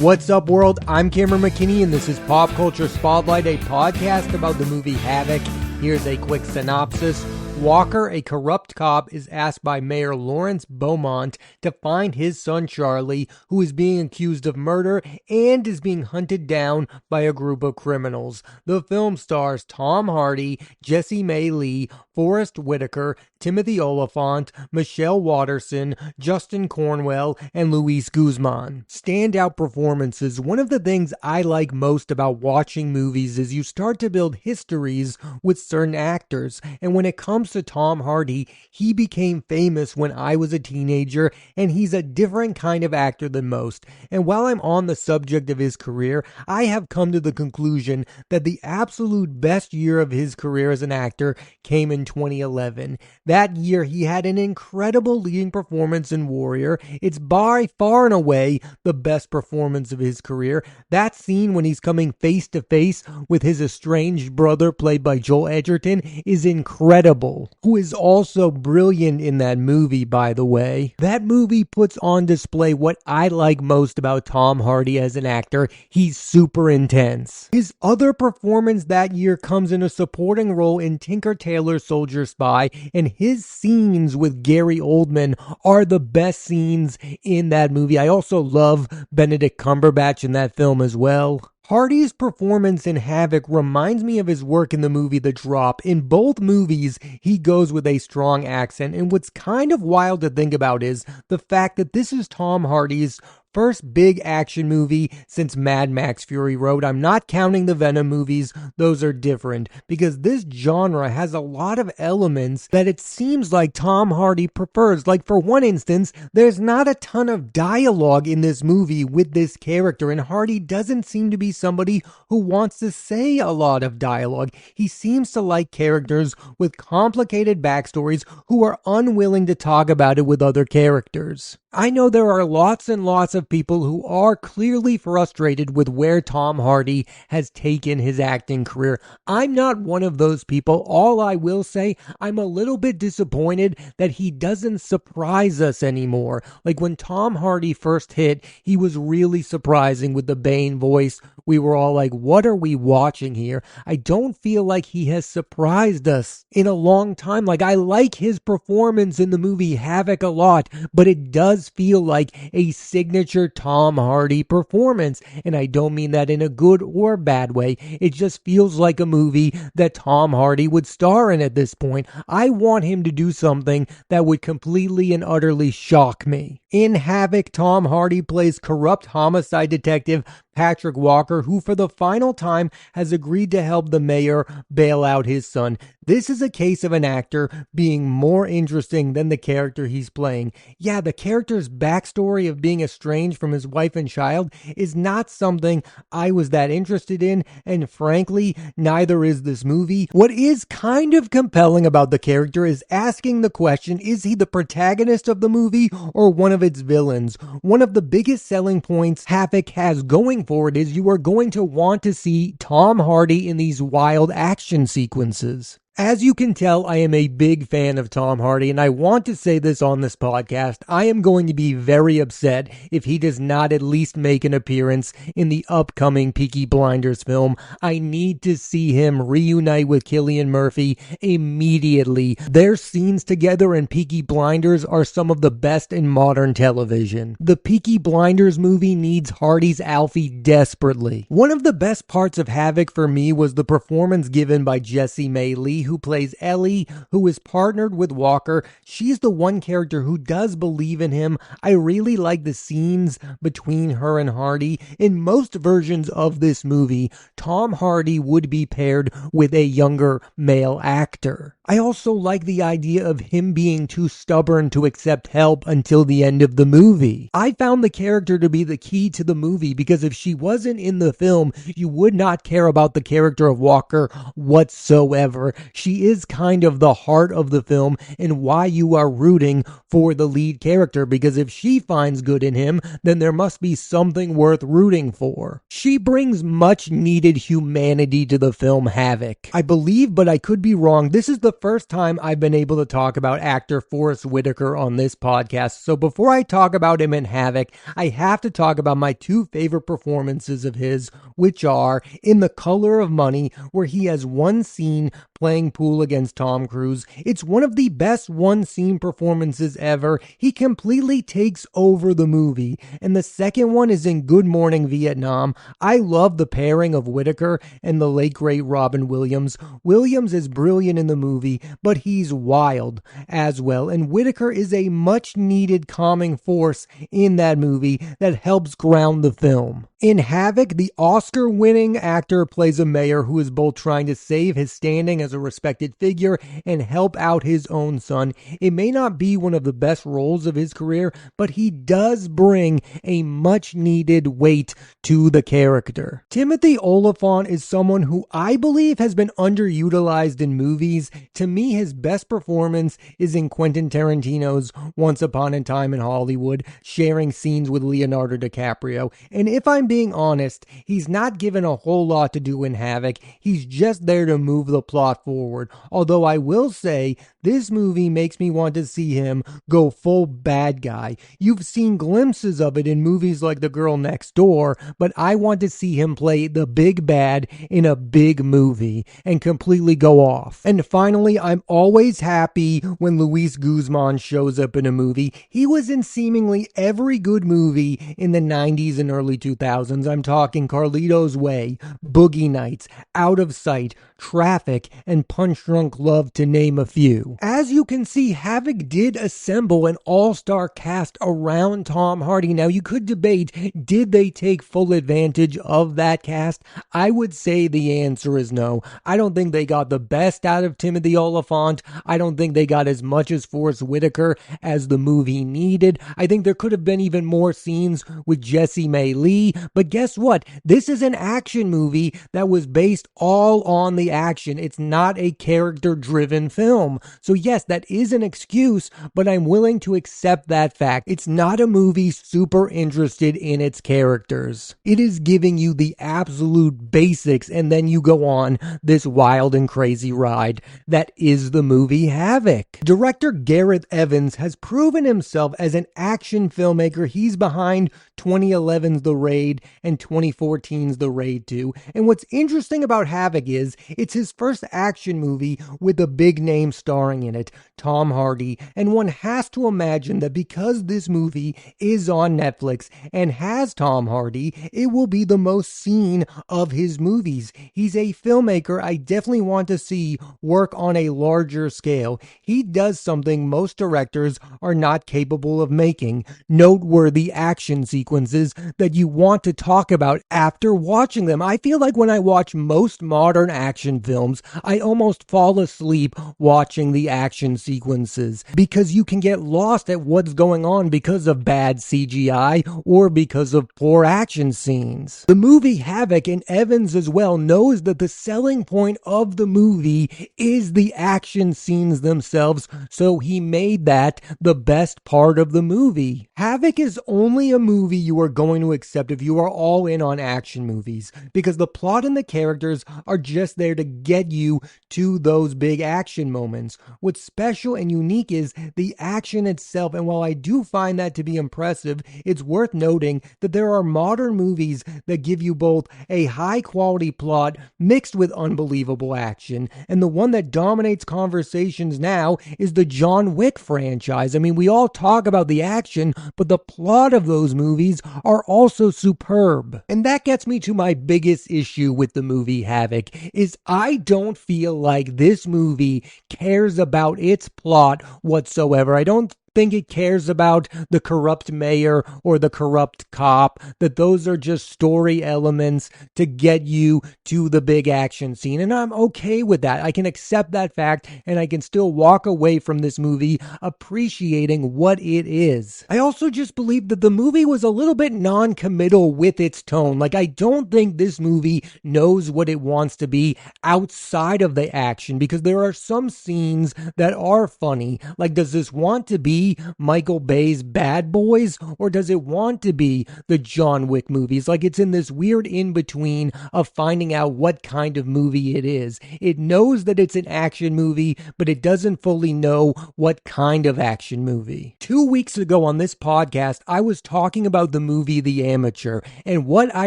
What's up, world? I'm Cameron McKinney, and this is Pop Culture Spotlight, a podcast about the movie Havoc. Here's a quick synopsis. Walker, a corrupt cop, is asked by Mayor Lawrence Beaumont to find his son Charlie, who is being accused of murder and is being hunted down by a group of criminals. The film stars Tom Hardy, Jessie Mae Lee, Forrest Whitaker, Timothy Oliphant, Michelle Watterson, Justin Cornwell, and Luis Guzman. Standout performances. One of the things I like most about watching movies is you start to build histories with certain actors, and when it comes to Tom Hardy, he became famous when I was a teenager, and he's a different kind of actor than most. And while I'm on the subject of his career, I have come to the conclusion that the absolute best year of his career as an actor came in 2011. That year, he had an incredible leading performance in Warrior. It's by far and away the best performance of his career. That scene when he's coming face to face with his estranged brother, played by Joel Edgerton, is incredible. Who is also brilliant in that movie, by the way. That movie puts on display what I like most about Tom Hardy as an actor. He's super intense. His other performance that year comes in a supporting role in Tinker Tailor Soldier Spy, and his scenes with Gary Oldman are the best scenes in that movie. I also love Benedict Cumberbatch in that film as well. Hardy's performance in Havoc reminds me of his work in the movie The Drop. In both movies, he goes with a strong accent, and what's kind of wild to think about is the fact that this is Tom Hardy's first big action movie since Mad Max Fury Road. I'm not counting the Venom movies, those are different, because this genre has a lot of elements that it seems like Tom Hardy prefers. Like, for one instance, there's not a ton of dialogue in this movie with this character, and Hardy doesn't seem to be somebody who wants to say a lot of dialogue. He seems to like characters with complicated backstories who are unwilling to talk about it with other characters. I know there are lots and lots of people who are clearly frustrated with where Tom Hardy has taken his acting career. I'm not one of those people. All I will say, I'm a little bit disappointed that he doesn't surprise us anymore. Like when Tom Hardy first hit, he was really surprising with the Bane voice. We were all like, what are we watching here? I don't feel like he has surprised us in a long time. Like, I like his performance in the movie Havoc a lot, but it does feel like a signature Tom Hardy performance, and I don't mean that in a good or bad way. It just feels like a movie that Tom Hardy would star in at this point. I want him to do something that would completely and utterly shock me. In Havoc, Tom Hardy plays corrupt homicide detective Patrick Walker, who for the final time has agreed to help the mayor bail out his son. This is a case of an actor being more interesting than the character he's playing. Yeah, the character's backstory of being estranged from his wife and child is not something I was that interested in, and frankly, neither is this movie. What is kind of compelling about the character is asking the question, is he the protagonist of the movie or one of its villains? One of the biggest selling points Havoc has going forward is you are going to want to see Tom Hardy in these wild action sequences. As you can tell, I am a big fan of Tom Hardy, and I want to say this on this podcast. I am going to be very upset if he does not at least make an appearance in the upcoming Peaky Blinders film. I need to see him reunite with Cillian Murphy immediately. Their scenes together in Peaky Blinders are some of the best in modern television. The Peaky Blinders movie needs Hardy's Alfie desperately. One of the best parts of Havoc for me was the performance given by Jessie Mae Lee, who plays Ellie, who is partnered with Walker. She's the one character who does believe in him. I really like the scenes between her and Hardy. In most versions of this movie, Tom Hardy would be paired with a younger male actor. I also like the idea of him being too stubborn to accept help until the end of the movie. I found the character to be the key to the movie, because if she wasn't in the film, you would not care about the character of Walker whatsoever. she is kind of the heart of the film and why you are rooting for the lead character, because if she finds good in him, then there must be something worth rooting for. She brings much needed humanity to the film Havoc. I believe, but I could be wrong, this is the first time I've been able to talk about actor Forrest Whitaker on this podcast, so before I talk about him in Havoc, I have to talk about my two favorite performances of his, which are in The Color of Money, where he has one scene playing pool against Tom Cruise. It's one of the best one-scene performances ever. He completely takes over the movie. And the second one is in Good Morning Vietnam. I love the pairing of Whitaker and the late great Robin Williams. Williams is brilliant in the movie, but he's wild as well. And Whitaker is a much-needed calming force in that movie that helps ground the film. In Havoc, the Oscar-winning actor plays a mayor who is both trying to save his standing as a respected figure and help out his own son. It may not be one of the best roles of his career, but he does bring a much-needed weight to the character. Timothy Olyphant is someone who I believe has been underutilized in movies. To me, his best performance is in Quentin Tarantino's Once Upon a Time in Hollywood, sharing scenes with Leonardo DiCaprio. And if I'm being honest, he's not given a whole lot to do in Havoc. He's just there to move the plot forward. Although I will say, this movie makes me want to see him go full bad guy. You've seen glimpses of it in movies like The Girl Next Door, but I want to see him play the big bad in a big movie and completely go off. And finally, I'm always happy when Luis Guzman shows up in a movie. He was in seemingly every good movie in the 90s and early 2000s. I'm talking Carlito's Way, Boogie Nights, Out of Sight, Traffic, and Punch Drunk Love, to name a few. As you can see, Havoc did assemble an all-star cast around Tom Hardy. Now, you could debate, did they take full advantage of that cast? I would say the answer is no. I don't think they got the best out of Timothy Olyphant. I don't think they got as much as Forrest Whitaker as the movie needed. I think there could have been even more scenes with Jessie May Lee, but guess what? This is an action movie that was based all on the action. It's not a character-driven film. So yes, that is an excuse, but I'm willing to accept that fact. It's not a movie super interested in its characters. It is giving you the absolute basics, and then you go on this wild and crazy ride that is the movie Havoc. Director Garreth Evans has proven himself as an action filmmaker. He's behind 2011's The Raid and 2014's The Raid 2. And what's interesting about Havoc is it's his first action movie with a big name starring in it, Tom Hardy. And one has to imagine that because this movie is on Netflix and has Tom Hardy, it will be the most seen of his movies. He's a filmmaker I definitely want to see work on a larger scale. He does something most directors are not capable of making: noteworthy action sequences that you want to talk about after watching them. I feel like when I watch most modern action films, I almost fall asleep watching the action sequences because you can get lost at what's going on because of bad CGI or because of poor action scenes. The movie Havoc, and Evans as well, knows that the selling point of the movie is the action scenes themselves, so he made that the best part of the movie. Havoc is only a movie you are going to accept if you are all in on action movies, because the plot and the characters are just there to get you to those big action moments. What's special and unique is the action itself, and while I do find that to be impressive, it's worth noting that there are modern movies that give you both a high quality plot mixed with unbelievable action, and the one that dominates conversations now is the John Wick franchise. I mean, we all talk about the action, but the plot of those movies are also superb. And that gets me to my biggest issue with the movie Havoc, is I don't feel like this movie cares about its plot whatsoever. I don't think it cares about the corrupt mayor or the corrupt cop, that those are just story elements to get you to the big action scene. And I'm okay with that. I can accept that fact, and I can still walk away from this movie appreciating what it is. I also just believe that the movie was a little bit non-committal with its tone. Like, I don't think this movie knows what it wants to be outside of the action, because there are some scenes that are funny. Like, does this want to be Michael Bay's Bad Boys, or does it want to be the John Wick movies? Like, it's in this weird in-between of finding out what kind of movie it is. It knows that it's an action movie, but it doesn't fully know what kind of action movie. 2 weeks ago on this podcast, I was talking about the movie The Amateur, and what I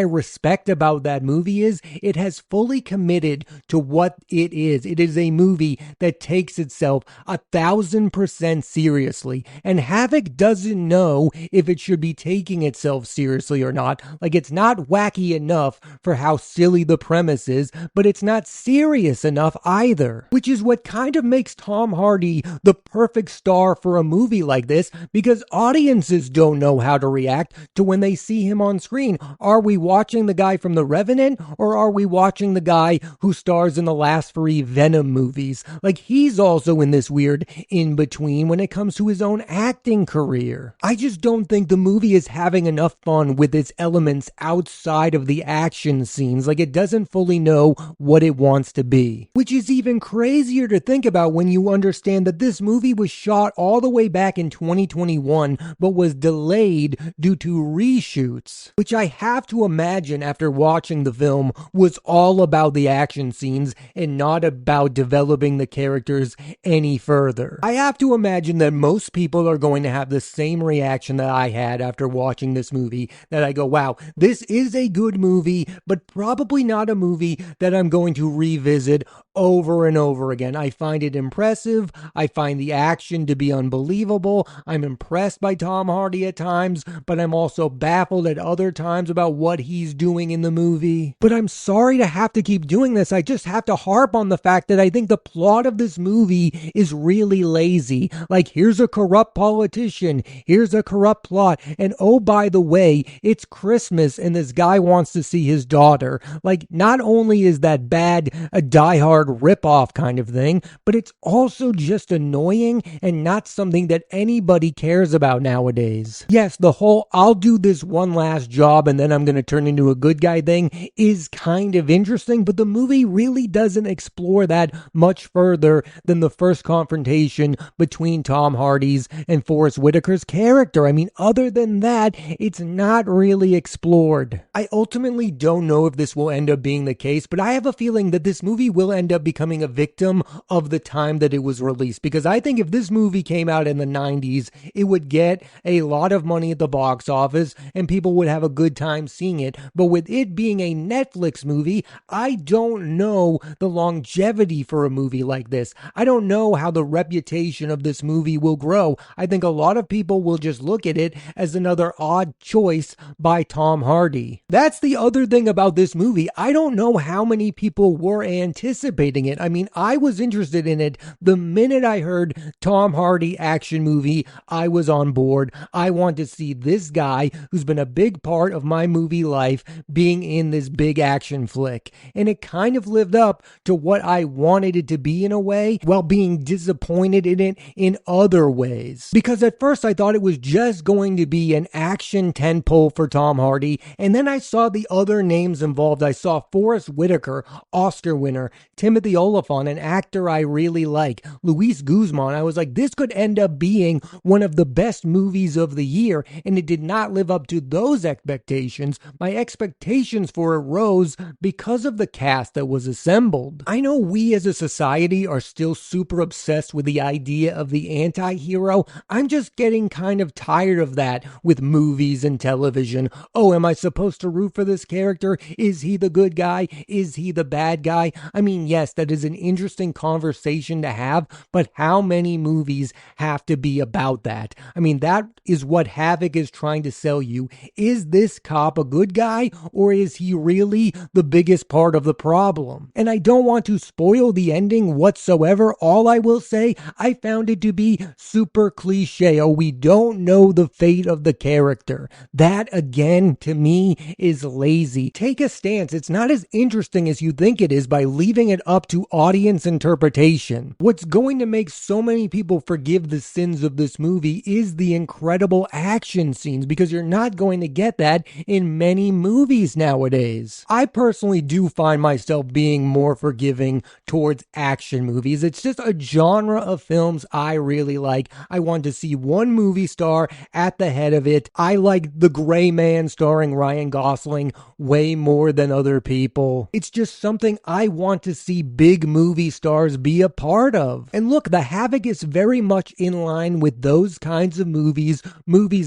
respect about that movie is it has fully committed to what it is. It is a movie that takes itself 1,000% seriously, and Havoc doesn't know if it should be taking itself seriously or not. Like, it's not wacky enough for how silly the premise is, but it's not serious enough either, which is what kind of makes Tom Hardy the perfect star for a movie like this, because audiences don't know how to react to when they see him on screen. Are we watching the guy from The Revenant, or are we watching the guy who stars in the last 3 Venom movies? Like, he's also in this weird in-between when it comes to his own acting career. I just don't think the movie is having enough fun with its elements outside of the action scenes. Like, it doesn't fully know what it wants to be. Which is even crazier to think about when you understand that this movie was shot all the way back in 2021, but was delayed due to reshoots. Which I have to imagine, after watching the film, was all about the action scenes and not about developing the characters any further. I have to imagine that most people are going to have the same reaction that I had after watching this movie, that I go, wow, this is a good movie, but probably not a movie that I'm going to revisit over and over again. I find it impressive. I find the action to be unbelievable. I'm impressed by Tom Hardy at times, but I'm also baffled at other times about what he's doing in the movie. But I'm sorry to have to keep doing this. I just have to harp on the fact that I think the plot of this movie is really lazy. Like, here's a corrupt politician, here's a corrupt plot, and oh, by the way, it's Christmas and this guy wants to see his daughter. Like, not only is that bad, a Die Hard ripoff kind of thing, but it's also just annoying and not something that anybody cares about nowadays. Yes, the whole I'll do this one last job and then I'm going to turn into a good guy thing is kind of interesting, but the movie really doesn't explore that much further than the first confrontation between Tom Hardy's and Forrest Whitaker's character. I mean, other than that, it's not really explored. I ultimately don't know if this will end up being the case, but I have a feeling that this movie will end up becoming a victim of the time that it was released, because I think if this movie came out in the 90s, it would get a lot of money at the box office and people would have a good time seeing it. But with it being a Netflix movie, I don't know the longevity for a movie like this. I don't know how the reputation of this movie will grow. I think a lot of people will just look at it as another odd choice by Tom Hardy. That's the other thing about this movie. I don't know how many people were anticipating it. I mean, I was interested in it the minute I heard Tom Hardy action movie. I was on board. I want to see this guy who's been a big part of my movie life being in this big action flick. And it kind of lived up to what I wanted it to be in a way, while being disappointed in it in other ways. Because at first I thought it was just going to be an action tentpole for Tom Hardy, and then I saw the other names involved. I saw Forrest Whitaker, Oscar winner, Timothy Olyphant, an actor I really like, Luis Guzman. I was like, this could end up being one of the best movies of the year, and it did not live up to those expectations. My expectations for it rose because of the cast that was assembled. I know we as a society are still super obsessed with the idea of the anti-hero. I'm just getting kind of tired of that with movies and television. Oh, am I supposed to root for this character? Is he the good guy? Is he the bad guy? I mean, yes, that is an interesting conversation to have, but how many movies have to be about that? I mean, that is what Havoc is trying to sell you. Is this cop a good guy, or is he really the biggest part of the problem? And I don't want to spoil the ending whatsoever. All I will say, I found it to be super super cliche. Oh, we don't know the fate of the character. That, again, to me, is lazy. Take a stance. It's not as interesting as you think it is by leaving it up to audience interpretation. What's going to make so many people forgive the sins of this movie is the incredible action scenes, because you're not going to get that in many movies nowadays. I personally do find myself being more forgiving towards action movies. It's just a genre of films I really like. I want to see one movie star at the head of it. I like The Gray Man starring Ryan Gosling way more than other people. It's just something I want to see big movie stars be a part of. And look, The Havoc is very much in line with those kinds of movies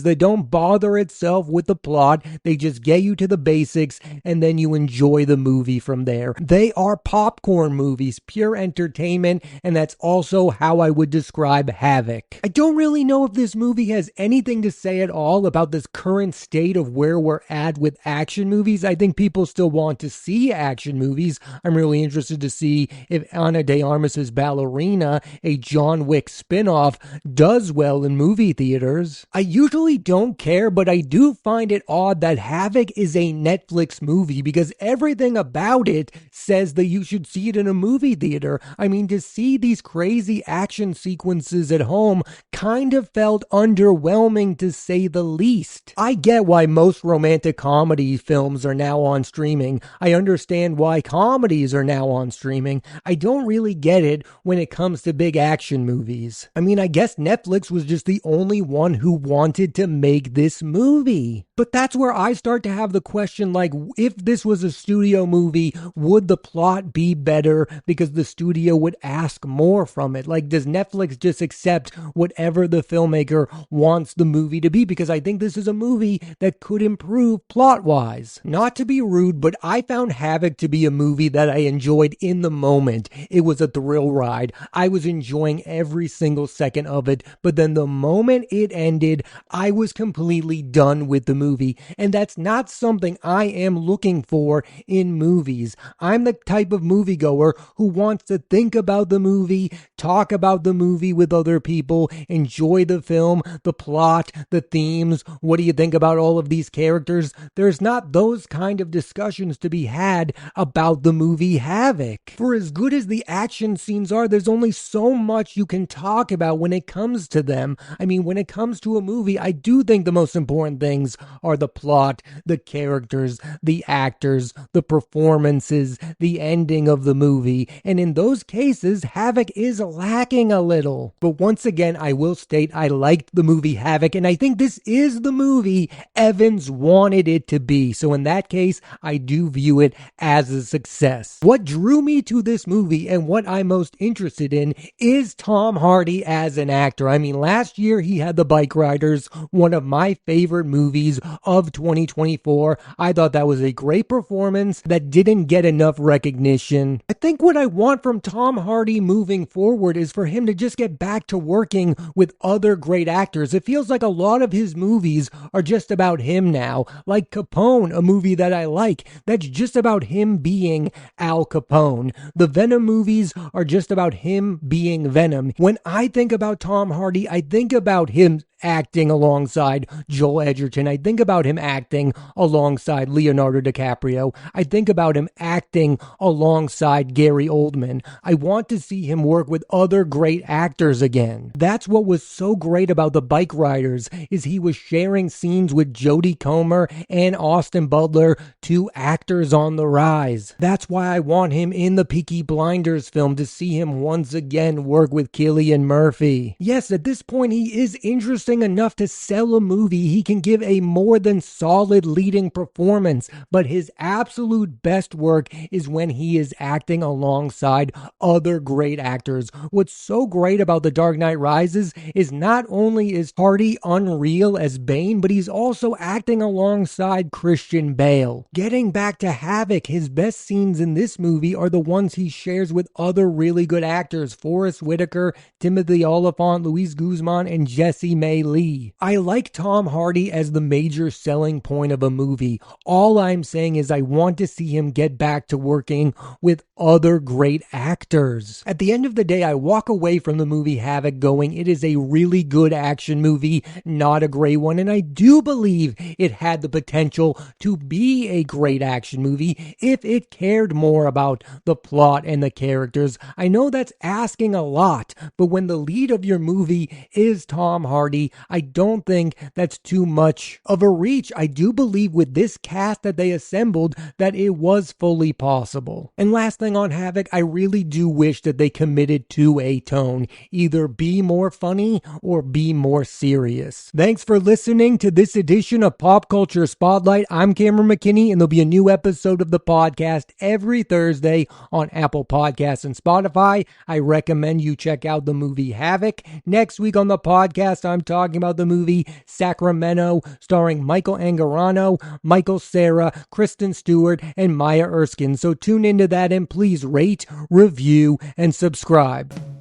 that don't bother itself with the plot. They just get you to the basics and then you enjoy the movie from there. They are popcorn movies, pure entertainment, and that's also how I would describe Havoc. I don't really know if this movie has anything to say at all about this current state of where we're at with action movies. I think people still want to see action movies. I'm really interested to see if Ana de Armas's Ballerina, a John Wick spinoff, does well in movie theaters. I usually don't care, but I do find it odd that Havoc is a Netflix movie, because everything about it says that you should see it in a movie theater. I mean, to see these crazy action sequences at home kind of felt underwhelming, to say the least. I get why most romantic comedy films are now on streaming. I understand why comedies are now on streaming. I don't really get it when it comes to big action movies. I mean, I guess Netflix was just the only one who wanted to make this movie. But that's where I start to have the question, like, if this was a studio movie, would the plot be better because the studio would ask more from it? Like, does Netflix just accept whatever the filmmaker wants the movie to be? Because I think this is a movie that could improve plot-wise. Not to be rude, but I found Havoc to be a movie that I enjoyed in the moment. It was a thrill ride. I was enjoying every single second of it, but then the moment it ended, I was completely done with the movie, and that's not something I am looking for in movies. I'm the type of moviegoer who wants to think about the movie, talk about the movie with other people, enjoy the film, the plot, the themes. What do you think about all of these characters? There's not those kind of discussions to be had about the movie Havoc. For as good as the action scenes are, there's only so much you can talk about when it comes to them. I mean, when it comes to a movie, I do think the most important things are the plot, the characters, the actors, the performances, the ending of the movie. And in those cases, Havoc is lacking a little. But once again, I will state I liked the movie Havoc, and I think this is the movie Evans wanted it to be. So in that case, I do view it as a success. What drew me to this movie and what I'm most interested in is Tom Hardy as an actor. I mean, last year he had The Bike Riders, one of my favorite movies of 2024. I thought that was a great performance that didn't get enough recognition. I think what I want from Tom Hardy moving forward is for him to just get back to working with other great actors. It feels like a lot of his movies are just about him now. Like Capone, a movie that I like, that's just about him being Al Capone. The Venom movies are just about him being Venom. When I think about Tom Hardy, I think about him acting alongside Joel Edgerton. I think about him acting alongside Leonardo DiCaprio. I think about him acting alongside Gary Oldman. I want to see him work with other great actors again. That's what was so great about The Bike Riders, is he was sharing scenes with Jodie Comer and Austin Butler, two actors on the rise. That's why I want him in the Peaky Blinders film, to see him once again work with Cillian Murphy. Yes, at this point he is interesting enough to sell a movie. He can give a more than solid leading performance, but his absolute best work is when he is acting alongside other great actors. What's so great about The Dark Knight Rises is not only is Hardy unreal as Bane, but he's also acting alongside Christian Bale. Getting back to Havoc, his best scenes in this movie are the ones he shares with other really good actors: Forrest Whitaker, Timothy Olyphant, Luis Guzman, and Jessie May Lee. I like Tom Hardy as the major selling point of a movie. All I'm saying is I want to see him get back to working with other great actors. At the end of the day, I walk away from the movie Havoc going, it is a really good action movie, not a great one, and I do believe it had the potential to be a great action movie if it cared more about the plot and the characters. I know that's asking a lot, but when the lead of your movie is Tom Hardy, I don't think that's too much of a reach. I do believe with this cast that they assembled that it was fully possible. And last thing on Havoc, I really do wish that they committed to a tone. Either be more funny or be more serious. Thanks for listening to this edition of Pop Culture Spotlight. I'm Cameron McKinney, and there'll be a new episode of the podcast every Thursday on Apple Podcasts and Spotify. I recommend you check out the movie Havoc. Next week on the podcast, I'm talking about the movie Sacramento, starring Michael Angarano, Michael Cera, Kristen Stewart, and Maya Erskine. So tune into that and please rate, review, and subscribe.